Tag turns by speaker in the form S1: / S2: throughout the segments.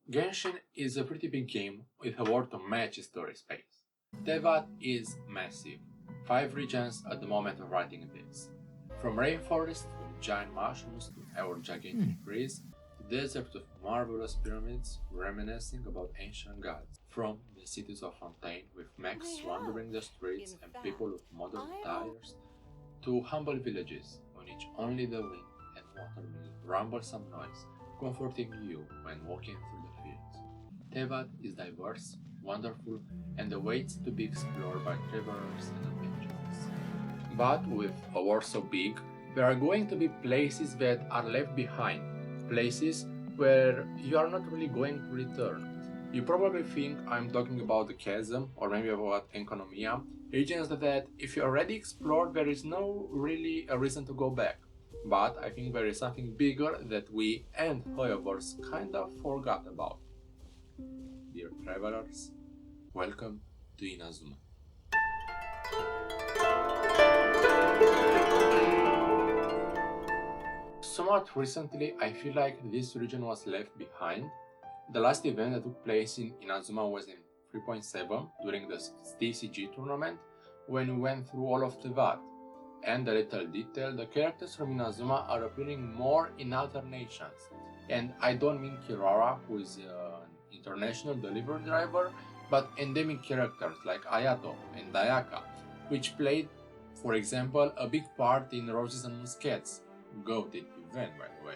S1: Genshin is a pretty big game with a world to match story space. Tevat is massive, 5 regions at the moment of writing this. From rainforest with giant mushrooms to our gigantic trees, to deserts of marvelous pyramids reminiscing about ancient gods. From the cities of Fontaine with mechs wandering the streets and people with modern tires, to humble villages on which only the wind and water make rumble some noise, comforting you when walking through the fields. Tevat is diverse, wonderful, and awaits to be explored by travelers and adventurers. But with a war so big, there are going to be places that are left behind, places where you are not really going to return. You probably think I'm talking about the chasm or maybe about Enconomia, regions that if you already explored there is no really a reason to go back. But I think there is something bigger that we and Hoyoverse kind of forgot about. Dear travelers, welcome to Inazuma. Somewhat recently, I feel like this region was left behind. The last event that took place in Inazuma was in 3.7 during the TCG tournament when we went through all of Tevat. And a little detail, the characters from Inazuma are appearing more in other nations. And I don't mean Kirara, who is an international delivery driver, but endemic characters like Ayato and Dayaka, which played, for example, a big part in Roses and Musquets, goated event by the way,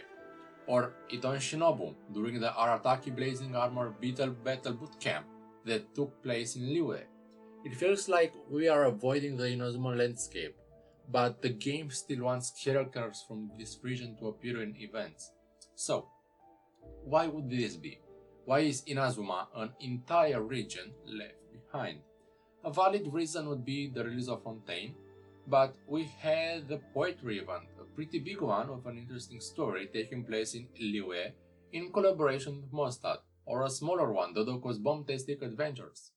S1: or Iton Shinobu during the Arataki Blazing Armor Beetle Battle Bootcamp that took place in Liyue. It feels like we are avoiding the Inazuma landscape, but the game still wants characters from this region to appear in events. So, why would this be? Why is Inazuma, an entire region, left behind? A valid reason would be the release of Fontaine, but we had the poetry event, a pretty big one with an interesting story taking place in Liyue in collaboration with Mostad, or a smaller one, Dodoko's Bombastic Adventures.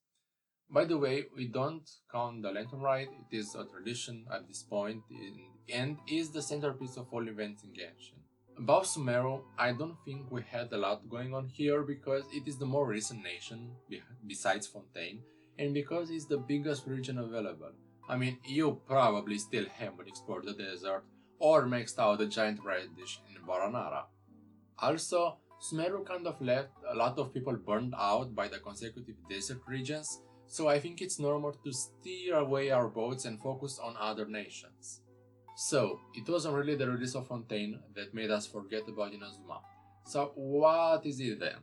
S1: By the way, we don't count the Lantern Ride, it is a tradition at this point and is the centerpiece of all events in Genshin. About Sumeru, I don't think we had a lot going on here because it is the more recent nation besides Fontaine and because it's the biggest region available. I mean, you probably still haven't explored the desert or maxed out the giant radish in Varanara. Also, Sumeru kind of left a lot of people burned out by the consecutive desert regions, so I think it's normal to steer away our boats and focus on other nations. So, it wasn't really the release of Fontaine that made us forget about Inazuma. So, what is it then?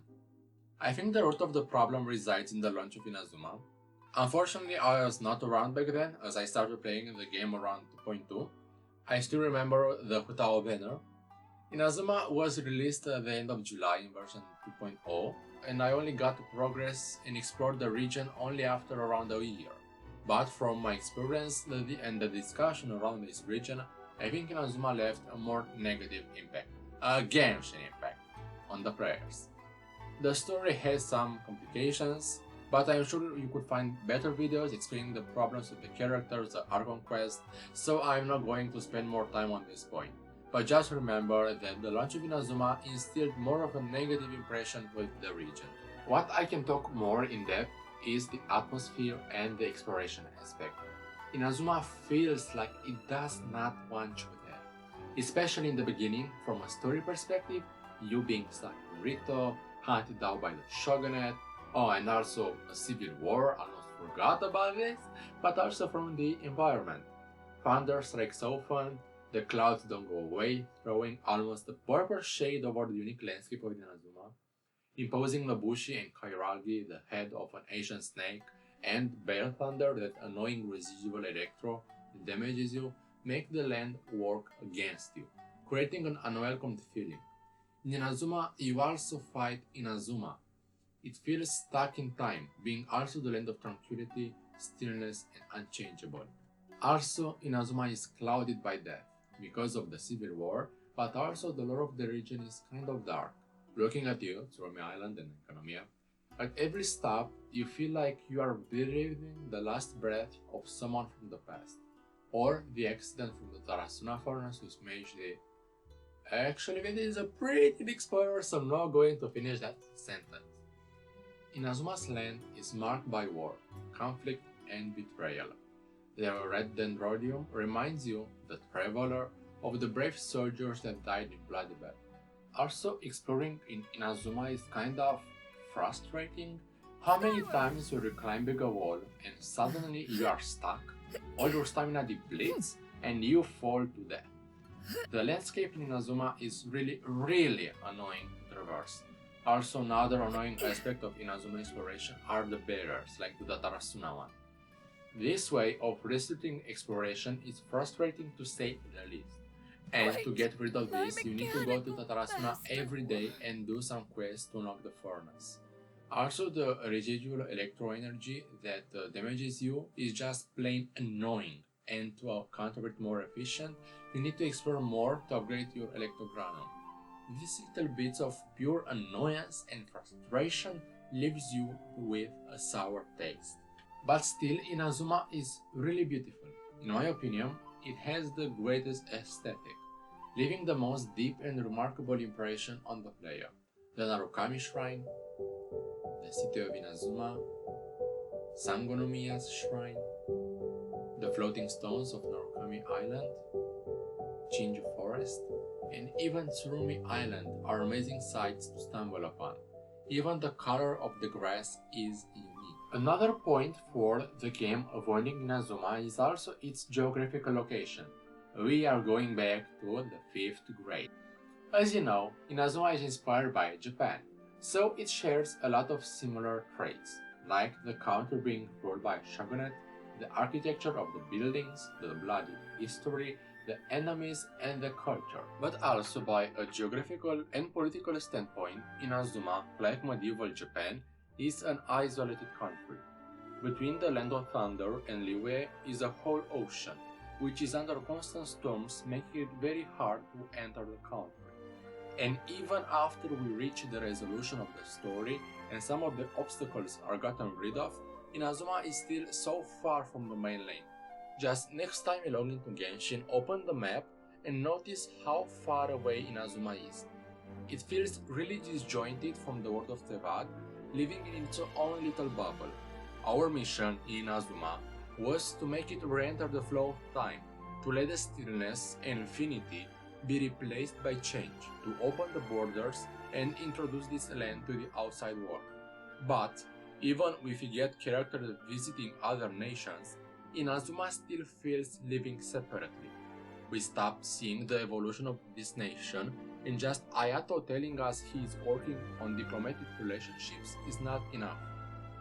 S1: I think the root of the problem resides in the launch of Inazuma. Unfortunately, I was not around back then, as I started playing the game around 2.2. I still remember the Hutao banner. Inazuma was released at the end of July in version 2.0, and I only got to progress and explore the region only after around a year. But from my experience and the discussion around this region, I think Inazuma left a more negative impact, a Genshin impact, on the players. The story has some complications, but I'm sure you could find better videos explaining the problems with the characters, the Archon quest, so I'm not going to spend more time on this point. But just remember that the launch of Inazuma instilled more of a negative impression with the region. What I can talk more in depth is the atmosphere and the exploration aspect. Inazuma feels like it does not want you there. Especially in the beginning, from a story perspective, you being stuck in Rito, hunted down by the shogunate, and also a civil war, almost forgot about this, but also from the environment. Thunder strikes often, the clouds don't go away, throwing almost a purple shade over the unique landscape of Inazuma. Imposing Nobushi and Kairagi, the head of an Asian snake, and Bale Thunder, that annoying residual electro that damages you, make the land work against you, creating an unwelcomed feeling. In Inazuma, you also fight Inazuma. It feels stuck in time, being also the land of tranquility, stillness, and unchangeable. Also, Inazuma is clouded by death because of the civil war, but also the lore of the region is kind of dark. Looking at you, Tsurami Island and Economia, at every stop, you feel like you are breathing the last breath of someone from the past, or the accident from the Tarasuna furnace whose mage they... Actually, that is a pretty big spoiler, so I'm not going to finish that sentence. Inazuma's land is marked by war, conflict, and betrayal. The red dendrobium reminds you, the traveler, of the brave soldiers that died in bloody battle. Also, exploring in Inazuma is kind of frustrating. How many times you're climbing a wall and suddenly you are stuck, all your stamina depletes, and you fall to death. The landscape in Inazuma is really annoying to traverse. Also, another annoying aspect of Inazuma exploration are the barriers, like the Tatarasuna one. This way of restricting exploration is frustrating to say the least. And to get rid of this, you need to go to Tatarasuna every day and do some quests to unlock the furnace. Also, the residual electro energy that damages you is just plain annoying, and to counter it more efficient, you need to explore more to upgrade your electrogranum. These little bits of pure annoyance and frustration leaves you with a sour taste. But still, Inazuma is really beautiful. In my opinion, it has the greatest aesthetic, leaving the most deep and remarkable impression on the player. The Narukami Shrine, the city of Inazuma, Sangonomiya's Shrine, the floating stones of Narukami Island, Chinju Forest, and even Tsurumi Island are amazing sights to stumble upon. Even the color of the grass is unique. Another point for the game avoiding Inazuma is also its geographical location. We are going back to the 5th grade. As you know, Inazuma is inspired by Japan, so it shares a lot of similar traits, like the country being ruled by a shogunate, the architecture of the buildings, the bloody history, the enemies, and the culture. But also by a geographical and political standpoint, Inazuma, like medieval Japan, is an isolated country. Between the Land of Thunder and Liyue is a whole ocean, which is under constant storms, making it very hard to enter the country. And even after we reach the resolution of the story and some of the obstacles are gotten rid of, Inazuma is still so far from the main lane. Just next time you log into Genshin, open the map and notice how far away Inazuma is. It feels really disjointed from the world of Tevad, living in its own little bubble. Our mission in Inazuma was to make it re-enter the flow of time, to let the stillness and infinity be replaced by change, to open the borders and introduce this land to the outside world. But even if we get characters visiting other nations, Inazuma still feels living separately. We stop seeing the evolution of this nation, and just Ayato telling us he is working on diplomatic relationships is not enough.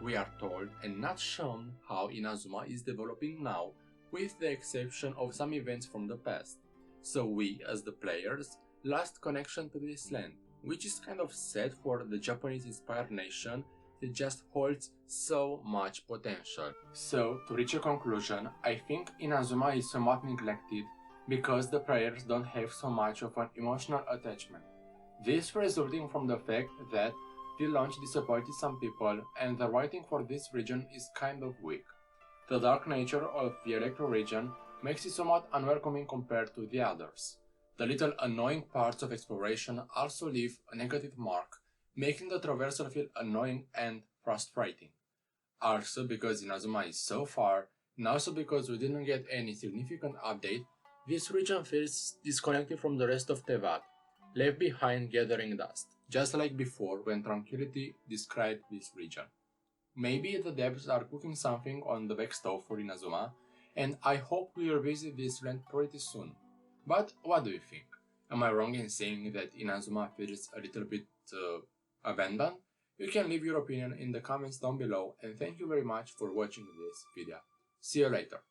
S1: We are told and not shown how Inazuma is developing now, with the exception of some events from the past. So we, as the players, lost connection to this land, which is kind of sad for the Japanese-inspired nation that just holds so much potential. So, to reach a conclusion, I think Inazuma is somewhat neglected because the players don't have so much of an emotional attachment. This resulting from the fact that the launch disappointed some people and the writing for this region is kind of weak. The dark nature of the Electro region makes it somewhat unwelcoming compared to the others. The little annoying parts of exploration also leave a negative mark, making the traversal feel annoying and frustrating. Also because Inazuma is so far, and also because we didn't get any significant update, this region feels disconnected from the rest of Tevat, left behind gathering dust, just like before when Tranquility described this region. Maybe the devs are cooking something on the back stove for Inazuma, and I hope we revisit this land pretty soon. But what do you think? Am I wrong in saying that Inazuma feels a little bit abandoned? You can leave your opinion in the comments down below, and thank you very much for watching this video. See you later.